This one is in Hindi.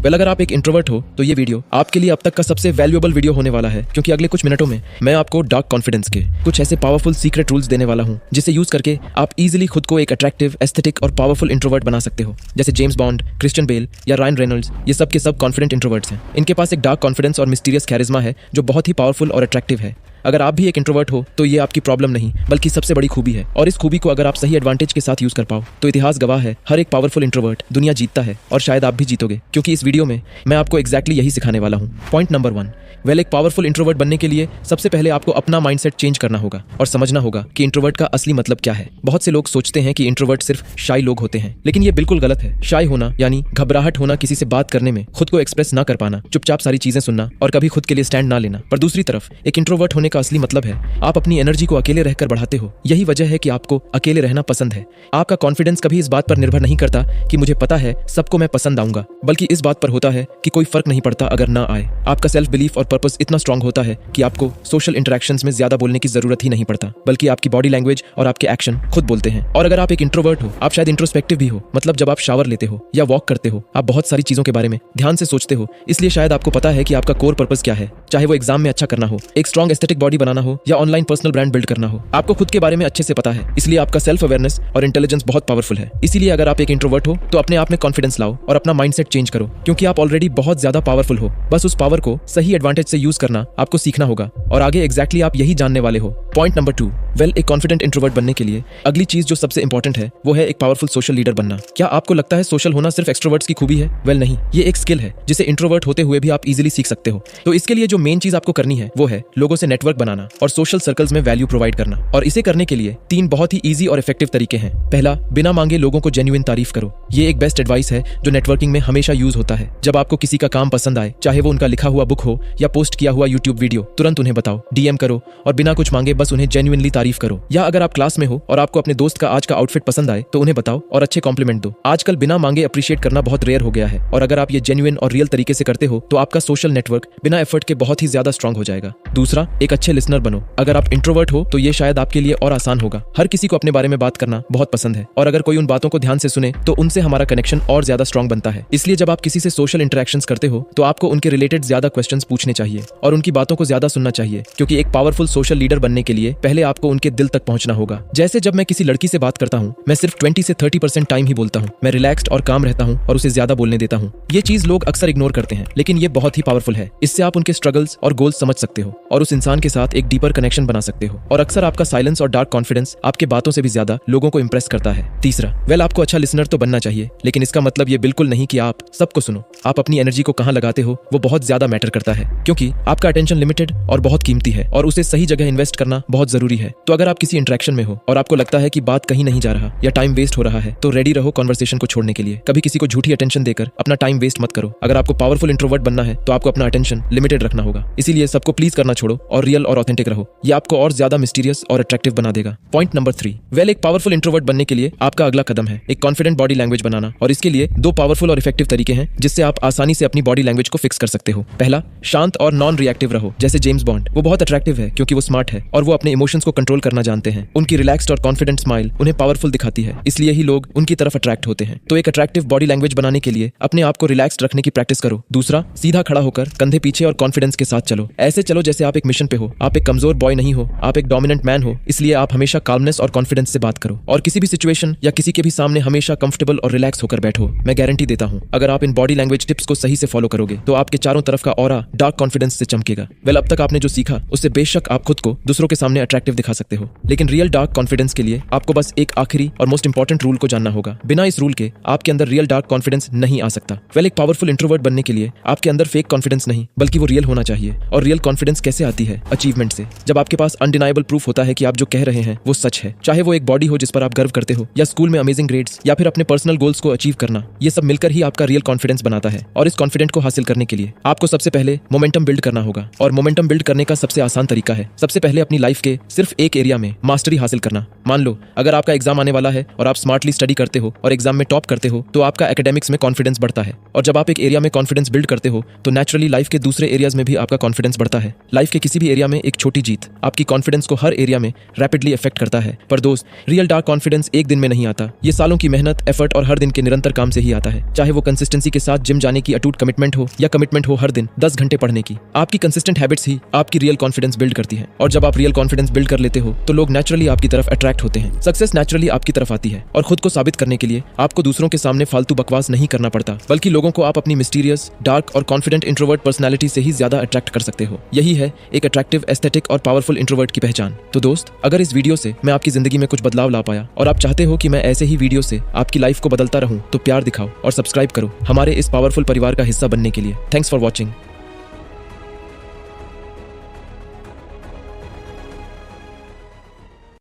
वेल अगर आप एक इंट्रोवर्ट हो तो ये वीडियो आपके लिए अब तक का सबसे वैल्यूएबल वीडियो होने वाला है, क्योंकि अगले कुछ मिनटों में मैं आपको डार्क कॉन्फिडेंस के कुछ ऐसे पावरफुल सीक्रेट रूल्स देने वाला हूं जिसे यूज करके आप इजीली खुद को एक अट्रैक्टिव, एस्थेटिक और पावरफुल इंट्रोवर्ट बना सकते हो। जैसे जेम्स बॉन्ड, क्रिश्चियन बेल या रायन रेनॉल्ड्स, ये सब के सब कॉन्फिडेंट इंट्रोवर्ट्स हैं। इनके पास एक डार्क कॉन्फिडेंस और मिस्टीरियस कैरिज्मा है जो बहुत ही पावरफुल और अट्रैक्टिव है। अगर आप भी एक इंट्रोवर्ट हो तो ये आपकी प्रॉब्लम नहीं बल्कि सबसे बड़ी खूबी है, और इस खूबी को अगर आप सही एडवांटेज के साथ यूज कर पाओ तो इतिहास गवाह है, हर एक पावरफुल इंट्रोवर्ट दुनिया जीतता है और शायद आप भी जीतोगे, क्योंकि इस वीडियो में मैं आपको एग्जैक्टली यही सिखाने वाला हूँ। पॉइंट नंबर 1, वेल एक पावरफुल इंट्रोवर्ट बनने के लिए सबसे पहले आपको अपना माइंडसेट चेंज करना होगा और समझना होगा कि इंट्रोवर्ट का असली मतलब क्या है। बहुत से लोग सोचते हैं कि इंट्रोवर्ट सिर्फ शाई लोग होते हैं, लेकिन ये बिल्कुल गलत है। शाई होना यानी घबराहट होना, किसी से बात करने में, खुद को एक्सप्रेस ना कर पाना, चुपचाप सारी चीजें सुनना और कभी खुद के लिए स्टैंड ना लेना। पर दूसरी तरफ एक इंट्रोवर्ट होने का असली मतलब है आप अपनी एनर्जी को अकेले रहकर बढ़ाते हो। यही वजह है कि आपको अकेले रहना पसंद है। आपका कॉन्फिडेंस कभी इस बात पर निर्भर नहीं करता कि मुझे पता है सबको मैं पसंद आऊंगा, बल्कि इस बात पर होता है कि कोई फर्क नहीं पड़ता अगर ना आए। आपका सेल्फ बिलीफ और पर्पस इतना स्ट्रांग होता है कि आपको सोशल इंटरेक्शंस में ज्यादा बोलने की जरूरत ही नहीं पड़ता, बल्कि आपकी बॉडी लैंग्वेज और आपके एक्शन खुद बोलते हैं। और अगर आप एक इंट्रोवर्ट हो, आप शायद इंट्रोस्पेक्टिव भी हो, मतलब जब आप शावर लेते हो या वॉक करते हो आप बहुत सारी चीजों के बारे में ध्यान से सोचते हो, इसलिए शायद आपको पता है कि आपका कोर पर्पस क्या है। चाहे वो एग्जाम में अच्छा करना हो, एक स्ट्रॉन्ग एस्थेटिक बॉडी बनाना हो या ऑनलाइन पर्सनल ब्रांड बिल्ड करना हो, आपको खुद के बारे में अच्छे से पता है, इसलिए आपका सेल्फ अवेयरनेस और इंटेलिजेंस बहुत पावरफुल है। इसीलिए अगर आप एक इंट्रोवर्ट हो तो अपने आप में कॉन्फिडेंस लाओ और अपना माइंडसेट चेंज करो, क्योंकि आप ऑलरेडी बहुत ज्यादा पावरफुल हो। बस उस पावर को सही एडवांटेज से यूज करना आपको सीखना होगा और आगे एग्जैक्टली आप यही जानने वाले हो। पॉइंट नंबर 2, वेल एक कॉन्फिडेंट इंट्रोवर्ट बनने के लिए अगली चीज जो सबसे इंपॉर्टेंट है वो है एक पावरफुल सोशल लीडर बनना। क्या आपको लगता है सोशल होना सिर्फ एक्सट्रोवर्ट्स की खूबी है? वेल नहीं, ये एक स्किल है जिसे इंट्रोवर्ट होते हुए भी आप इजीली सीख सकते हो। तो इसके लिए जो मेन चीज आपको करनी है वो है लोगों से नेटवर्क बनाना और सोशल सर्कल्स में वैल्यू प्रोवाइड करना। और इसे करने के लिए 3 बहुत ही इजी और इफेक्टिव तरीके हैं। पहला, बिना मांगे लोगों को जेन्युइन तारीफ करो। ये एक बेस्ट एडवाइस है जो नेटवर्किंग में हमेशा यूज होता है। जब आपको किसी का काम पसंद आए, चाहे वो उनका लिखा हुआ बुक हो या पोस्ट किया हुआ यूट्यूब वीडियो, तुरंत उन्हें बताओ, डीएम करो और बिना कुछ मांगे बस उन्हें जेन्युइनली तारीफ करो। या अगर आप क्लास में हो और आपको अपने दोस्त का आज का आउटफिट पसंद आए तो उन्हें बताओ और अच्छे कॉम्प्लीमेंट दो। आजकल बिना मांगे अप्रिशिएट करना बहुत रेयर हो गया है, और अगर आप ये जेन्युइन और रियल तरीके से करते हो तो आपका सोशल नेटवर्क बिना एफर्ट के बहुत ही ज्यादा स्ट्रांग हो जाएगा। दूसरा, एक अच्छे लिसनर बनो। अगर आप इंट्रोवर्ट हो तो ये शायद आपके लिए और आसान होगा। हर किसी को अपने बारे में बात करना बहुत पसंद है, और अगर कोई उन बातों को ध्यान से सुने तो उनसे हमारा कनेक्शन और ज्यादा स्ट्रांग बनता है। इसलिए जब आप किसी से सोशल इंटरेक्शंस करते हो तो आपको उनके रिलेटेड ज्यादा क्वेश्चंस पूछने चाहिए और उनकी बातों को ज्यादा सुनना चाहिए, क्योंकि एक पावरफुल सोशल लीडर बनने के लिए पहले आपको उनके दिल तक पहुंचना होगा। जैसे जब मैं किसी लड़की से बात करता हूं, मैं सिर्फ 20 से 30% टाइम ही बोलता हूं। मैं रिलैक्स्ड और काम रहता हूं और उसे ज्यादा बोलने देता हूं। ये चीज लोग अक्सर इग्नोर करते हैं, लेकिन ये बहुत ही पावरफुल है। इससे आप उनके स्ट्रगल्स और गोल्स समझ सकते हो और उस इंसान के साथ एक डीपर कनेक्शन बना सकते हो। और अक्सर आपका साइलेंस और डार्क कॉन्फिडेंस आपके बातों से भी ज्यादा लोगों को इंप्रेस करता है। तीसरा, वेल आपको अच्छा लिसनर तो बनना चाहिए, लेकिन इसका मतलब ये बिल्कुल नहीं कि आप सबको सुनो। आप अपनी एनर्जी को कहां लगाते हो वो बहुत ज्यादा मैटर करता है, क्योंकि आपका अटेंशन लिमिटेड और बहुत कीमती है और उसे सही जगह इन्वेस्ट करना बहुत जरूरी है। तो अगर आप किसी इंटरेक्शन में हो और आपको लगता है कि बात कहीं नहीं जा रहा या टाइम वेस्ट हो रहा है, तो रेडी रहो कन्वर्सेशन को छोड़ने के लिए। कभी किसी को झूठी अटेंशन देकर अपना टाइम वेस्ट मत करो। अगर आपको पावरफुल इंट्रोवर्ट बनना है तो आपको अपना अटेंशन लिमिटेड रखना होगा। इसीलिए सबको प्लीज करना छोड़ो और रियल और ऑथेंटिक रहो। ये आपको और ज्यादा मिस्टीरियस और अट्रैक्टिव बना देगा। पॉइंट नंबर 3, वेल एक पावरफुल इंट्रोवर्ट बनने के लिए आपका अगला कदम है एक कॉन्फिडेंट बॉडी लैंग्वेज बनाना, और इसके लिए 2 पावरफुल और इफेक्टिव तरीके हैं जिससे आप आसानी से अपनी बॉडी लैंग्वेज को फिक्स कर सकते हो। पहला, शांत और नॉन रिएक्टिव रहो। जैसे जेम्स बॉन्ड, वो बहुत अट्रैक्टिव है क्योंकि वो स्मार्ट है और वो अपने इमोशंस को कंट्रोल करना जानते हैं। उनकी रिलैक्स्ड और कॉन्फिडेंट स्माइल उन्हें पावरफुल दिखाती है, इसलिए ही लोग उनकी तरफ अट्रैक्ट होते हैं। तो एक अट्रैक्टिव बॉडी लैंग्वेज बनाने के लिए अपने आप को रिलैक्स्ड रखने की प्रैक्टिस करो। दूसरा, सीधा खड़ा होकर कंधे पीछे और कॉन्फिडेंस के साथ चलो। ऐसे चलो जैसे आप एक मिशन पे हो। आप एक कमजोर बॉय नहीं हो, आप एक डोमिनेंट मैन हो, इसलिए आप हमेशा काल्मनेस और कॉन्फिडेंस से बात करो और किसी भी सिचुएशन या किसी के भी सामने हमेशा कंफर्टेबल और रिलैक्स होकर बैठो। मैं गारंटी देता हूं, अगर आप इन बॉडी लैंग्वेज टिप्स को सही से फॉलो करोगे तो आपके चारों तरफ का ऑरा डार्क कॉन्फिडेंस से चमकेगा। वेल अब तक आपने जो सीखा उससे बेशक आप खुद को दूसरों के सामने अट्रैक्टिव दिखा सकते हो, लेकिन रियल डार्क कॉन्फिडेंस के लिए आपको बस एक आखिरी और मोस्ट इंपॉर्टेंट रूल को जानना होगा। बिना इस रूल के आपके अंदर रियल डार्क कॉन्फिडेंस नहीं आ सकता। वेल एक पावरफुल इंट्रोवर्ट बनने के लिए आपके अंदर फेक कॉन्फिडेंस नहीं बल्कि वो रियल होना चाहिए। और रियल कॉन्फिडेंस कैसे आती है? अचीवमेंट से। जब आपके पास अनडिनाइबल प्रूफ होता है कि आप जो कह रहे हैं वो सच है, चाहे वो एक बॉडी हो जिस पर आप गर्व करते हो, या स्कूल में अमेजिंग ग्रेड्स, या फिर अपने पर्सनल गोल्स को अचीव करना, ये सब मिलकर ही आपका रियल कॉन्फिडेंस बनाता है। और इस कॉन्फिडेंट को हासिल करने के लिए आपको सबसे पहले मोमेंटम बिल्ड करना होगा, और मोमेंटम बिल्ड करने का सबसे आसान तरीका है सबसे पहले अपनी लाइफ के सिर्फ एक एरिया में मास्टरी हासिल करना। मान लो अगर आपका एग्जाम आने वाला है और आप स्मार्टली स्टडी करते हो और एग्जाम में टॉप करते हो तो आपका एकेडमिक्स में कॉन्फिडेंस बढ़ता है, और जब आप एक एरिया में कॉन्फिडेंस बिल्ड करते हो तो नेचुरली लाइफ के दूसरे एरियाज में भी आपका कॉन्फिडेंस बढ़ता है। लाइफ के किसी भी एरिया एरिया में एक छोटी जीत आपकी कॉन्फिडेंस को हर एरिया में रैपिडली इफेक्ट करता है। पर दोस्त, रियल डार्क कॉन्फिडेंस एक दिन में नहीं आता। ये सालों की मेहनत, एफर्ट और हर दिन के निरंतर काम से ही आता है। चाहे वो कंसिस्टेंसी के साथ जिम जाने की अटूट कमिटमेंट हो या कमिटमेंट हो हर दिन 10 घंटे पढ़ने की। आपकी कंसिस्टेंट हैबिट्स ही आपकी रियल कॉन्फिडेंस बिल्ड करती है। और जब आप रियल कॉन्फिडेंस बिल्ड कर लेते हो तो लोग नेचुरली आपकी तरफ अट्रैक्ट होते हैं। सक्सेस नेचुरली आपकी तरफ आती है और खुद को साबित करने के लिए आपको दूसरों के सामने फालतू बकवास नहीं करना पड़ता, बल्कि लोगों को आप अपनी मिस्टीरियस, डार्क और कॉन्फिडेंट इंट्रोवर्ट पर्सनैलिटी से ही ज्यादा अट्रैक्ट कर सकते हो। यही है एक अट्रैक्टिव, एस्थेटिक और पावरफुल इंट्रोवर्ट की पहचान। तो दोस्त, अगर इस वीडियो से मैं आपकी जिंदगी में कुछ बदलाव ला पाया और आप चाहते हो कि मैं ऐसे ही वीडियो से आपकी लाइफ को बदलता रहूं, तो प्यार दिखाओ और सब्सक्राइब करो हमारे इस पावरफुल परिवार का हिस्सा बनने के लिए। Thanks for watching.